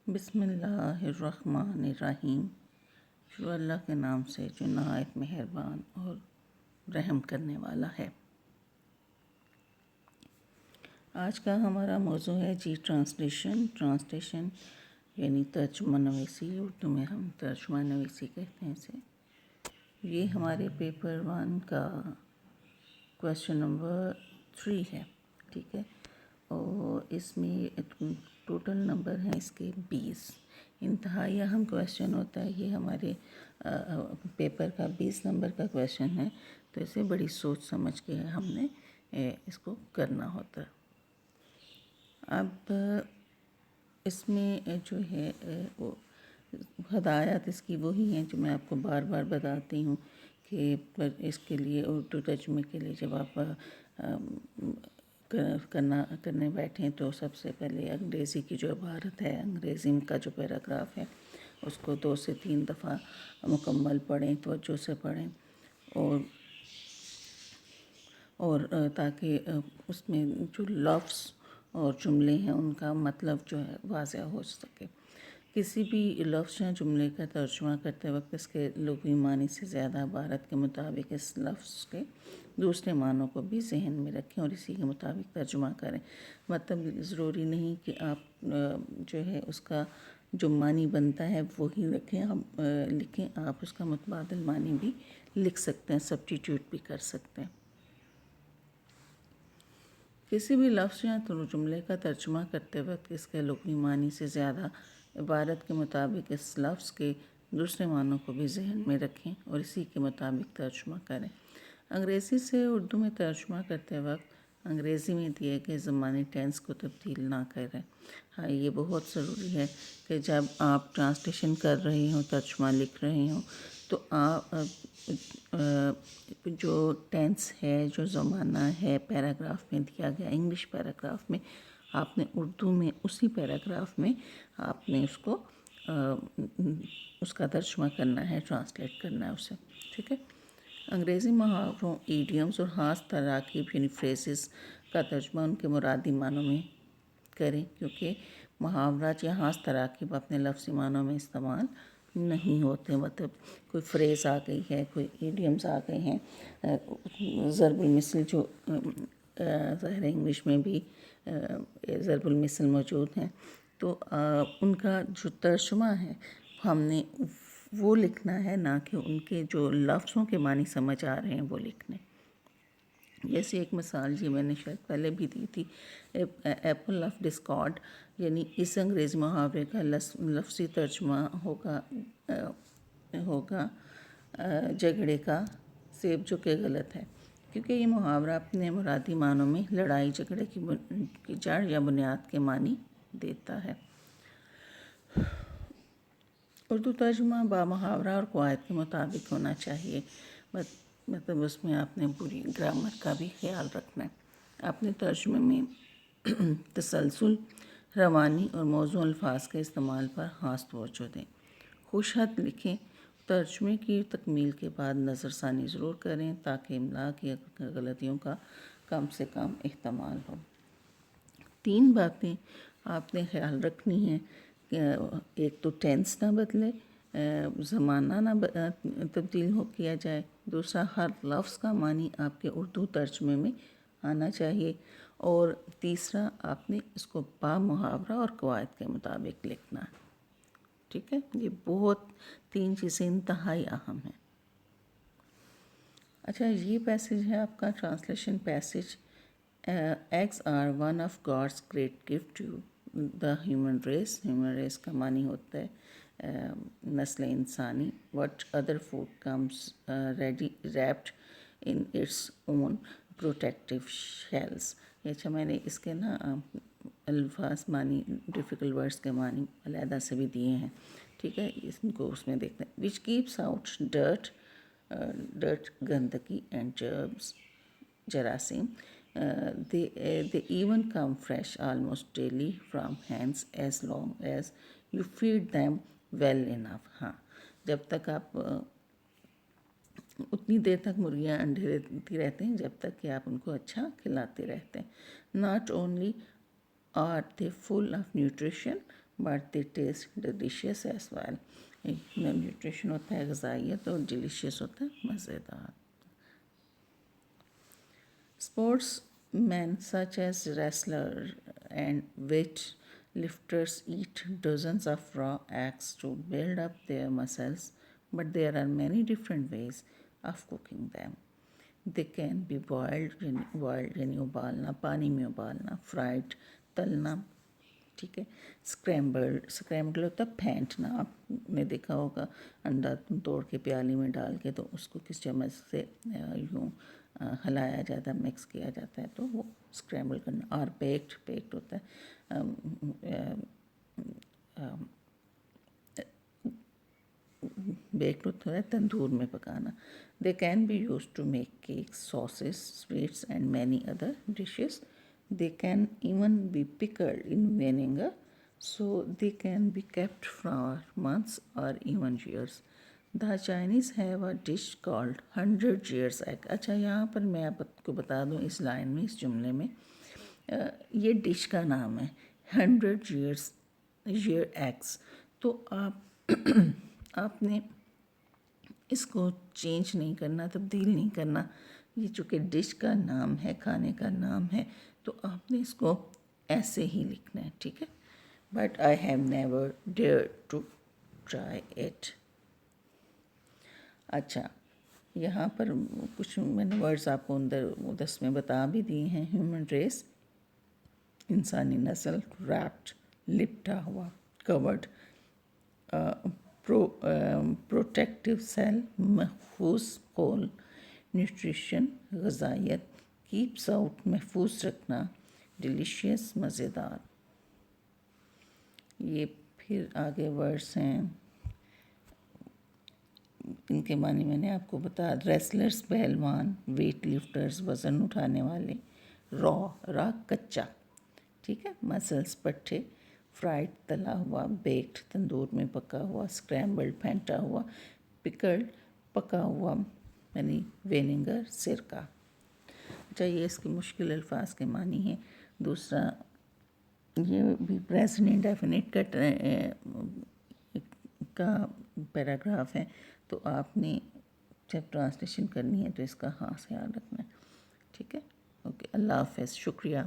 بسم اللہ الرحمن الرحیم۔ شروع اللہ کے نام سے جو نہایت مہربان اور رحم کرنے والا ہے۔ آج کا ہمارا موضوع ہے ٹرانسلیشن یعنی ترجمہ نویسی، اردو میں ہم ترجمہ نویسی کہتے ہیں اسے۔ یہ ہمارے پیپر 1 کا کویسچن نمبر 3 ہے، ٹھیک ہے، اور اس میں ٹوٹل نمبر ہیں اس کے 20۔ انتہائی اہم کویسچن ہوتا ہے یہ، ہمارے پیپر کا 20 نمبر کا کویسچن ہے، تو اسے بڑی سوچ سمجھ کے ہم نے اس کو کرنا ہوتا ہے۔ اب اس میں جو ہے وہ ہدایات اس کی وہی ہیں جو میں آپ کو بار بار بتاتی ہوں کہ اس کے لیے اردو ترجمے کے لیے جب آپ کرنے بیٹھیں تو سب سے پہلے انگریزی کی جو عبارت ہے، انگریزی کا جو پیراگراف ہے، اس کو 2 سے 3 دفعہ مکمل پڑھیں، توجہ سے پڑھیں، اور تاکہ اس میں جو لفظ اور جملے ہیں ان کا مطلب جو ہے واضح ہو سکے۔ کسی بھی لفظ یا جملے کا ترجمہ کرتے وقت اس کے لغوی معنی سے زیادہ عبارت کے مطابق اس لفظ کے دوسرے معنوں کو بھی ذہن میں رکھیں اور اسی کے مطابق ترجمہ کریں۔ مطلب ضروری نہیں کہ آپ جو ہے اس کا جو معنی بنتا ہے وہی لکھیں، آپ اس کا متبادل معنی بھی لکھ سکتے ہیں، سبسٹیٹیوٹ بھی کر سکتے ہیں۔ کسی بھی لفظ یا جملے کا ترجمہ کرتے وقت اس کے لغوی معنی سے زیادہ عبارت کے مطابق اس لفظ کے دوسرے معنوں کو بھی ذہن میں رکھیں اور اسی کے مطابق ترجمہ کریں۔ انگریزی سے اردو میں ترجمہ کرتے وقت انگریزی میں دیے گئے زمانی ٹینس کو تبدیل نہ کریں۔ ہاں، یہ بہت ضروری ہے کہ جب آپ ٹرانسلیشن کر رہے ہوں، ترجمہ لکھ رہے ہوں، تو آپ جو ٹینس ہے، جو زمانہ ہے پیراگراف میں دیا گیا، انگلش پیراگراف میں، آپ نے اردو میں اسی پیراگراف میں آپ نے اس کا ترجمہ کرنا ہے، ٹرانسلیٹ کرنا ہے اسے، ٹھیک ہے۔ انگریزی محاوروں، ایڈیمز اور خاص تراکیب یعنی فریزز کا ترجمہ ان کے مرادی معنوں میں کریں، کیونکہ محاورات یا خاص تراکیب اپنے لفظی معنوں میں استعمال نہیں ہوتے۔ مطلب کوئی فریز آ گئی ہے، کوئی ایڈیمز آ گئے ہیں، ضرب المثل جو ظاہر انگلش میں بھی ضرب المثل موجود ہیں، تو ان کا جو ترجمہ ہے ہم نے وہ لکھنا ہے، نہ کہ ان کے جو لفظوں کے معنی سمجھ آ رہے ہیں وہ لکھنے۔ جیسے ایک مثال جی میں نے شاید پہلے بھی دی تھی، ایپل آف ڈسکارڈ، یعنی اس انگریزی محاورے کا لفظی ترجمہ ہوگا جھگڑے کا سیب جو کہ غلط ہے، کیونکہ یہ محاورہ اپنے مرادی معنوں میں لڑائی جھگڑے کی جڑ یا بنیاد کے معنی دیتا ہے۔ اردو ترجمہ با محاورہ اور قواعد کے مطابق ہونا چاہیے، مطلب اس میں آپ نے پوری گرامر کا بھی خیال رکھنا ہے۔ اپنے ترجمے میں تسلسل، روانی اور موزوں الفاظ کے استعمال پر خاص توجہ دیں۔ خوش خط لکھیں۔ ترجمے کی تکمیل کے بعد نظر ثانی ضرور کریں تاکہ املا کی غلطیوں کا کم سے کم احتمال ہو۔ 3 باتیں آپ نے خیال رکھنی ہیں، ایک تو ٹینس نہ بدلے، زمانہ نہ تبدیل کیا جائے، دوسرا ہر لفظ کا معنی آپ کے اردو ترجمے میں آنا چاہیے، اور تیسرا آپ نے اس کو با محاورہ اور قواعد کے مطابق لکھنا ہے، ٹھیک ہے۔ یہ بہت 3 چیزیں انتہائی اہم ہیں۔ اچھا، یہ پیسج ہے آپ کا translation passage. Eggs are one of God's great gift to the human race. Human race کا معنی ہوتا ہے نسل انسانی۔ What other food comes ready wrapped in its own protective shells. اچھا، میں نے اس کے الفاظ معنی، ڈیفیکلٹ ورڈز کے معنی علیحدہ سے بھی دیے ہیں، ٹھیک ہے، اس کو اس میں دیکھتے ہیں۔ وچ کیپس آؤٹ ڈرٹ گندگی اینڈ جرمز جراثیم۔ They even come fresh almost daily from hens as long as you feed them well enough۔ ہاں، جب تک آپ اتنی دیر تک مرغیاں انڈے دیتی رہتے ہیں جب تک کہ آپ ان کو اچھا کھلاتے رہتے ہیں۔ Not only are they full of nutrition but they taste delicious as well. Nutrition ہوتا ہے غذائیت اور ڈیلیشیس ہوتا ہے مزیدار. Sportsmen such as wrestler and weight lifters eat dozens of raw eggs to build up their muscles, but there are many different ways of cooking them. They can be boiled یعنی ابالنا, پانی میں ابالنا, fried تلنا, ٹھیک ہے, اسکریمبل ہوتا ہے پھینٹنا. آپ نے دیکھا ہوگا انڈا توڑ کے پیالی میں ڈال کے تو اس کو کس چمچ سے یوں ہلایا جاتا ہے, مکس کیا جاتا ہے, تو وہ اسکریمبل کرنا. اور بیکڈ ہوتا ہے, بیکڈ ہوتا ہے تندور میں پکانا. They can be used to make cakes, sauces, sweets and many other dishes. They can even be pickled in vinegar, so they can be kept for months or even years. The Chinese have a dish called 100 years egg. اچھا, یہاں پر میں آپ کو بتا دوں اس line میں, اس جملے میں, یہ ڈش کا نام ہے 100 year eggs. تو آپ نے اس کو چینج نہیں کرنا, تبدیل نہیں کرنا. یہ چونکہ ڈش کا نام ہے, کھانے کا نام ہے, تو آپ نے اس کو ایسے ہی لکھنا ہے, ٹھیک ہے. But I have never dared to try it. اچھا, یہاں پر کچھ میں نے ورڈز آپ کو ادھر میں بتا بھی دیے ہیں. ہیومن ریس, انسانی نسل. ریپڈ, لپٹا ہوا, کورڈ. پروٹیکٹیو سیل, محفوظ خول. نیوٹریشن, غذائیت. کیپس آؤٹ, محفوظ رکھنا. ڈیلیشیس, مزیدار. یہ پھر آگے ورڈس ہیں, ان کے معنی میں نے آپ کو بتا. ریسلرز, پہلوان. ویٹ لفٹرز, وزن اٹھانے والے. را کچا, ٹھیک ہے. مسلز, پٹھے. فرائڈ, تلا ہوا. بیکڈ, تندور میں پکا ہوا. اسکریمبلڈ, پھینٹا ہوا. پکلڈ, پکا ہوا یعنی وینیگر, سرکہ. اچھا, یہ اس کے مشکل الفاظ کے معنی ہیں. دوسرا یہ بھی پریزنٹ انڈیفینٹ کا پیراگراف ہے, تو آپ نے جب ٹرانسلیشن کرنی ہے تو اس کا خاص خیال رکھنا ہے, ٹھیک ہے. اوکے, اللہ حافظ, شکریہ.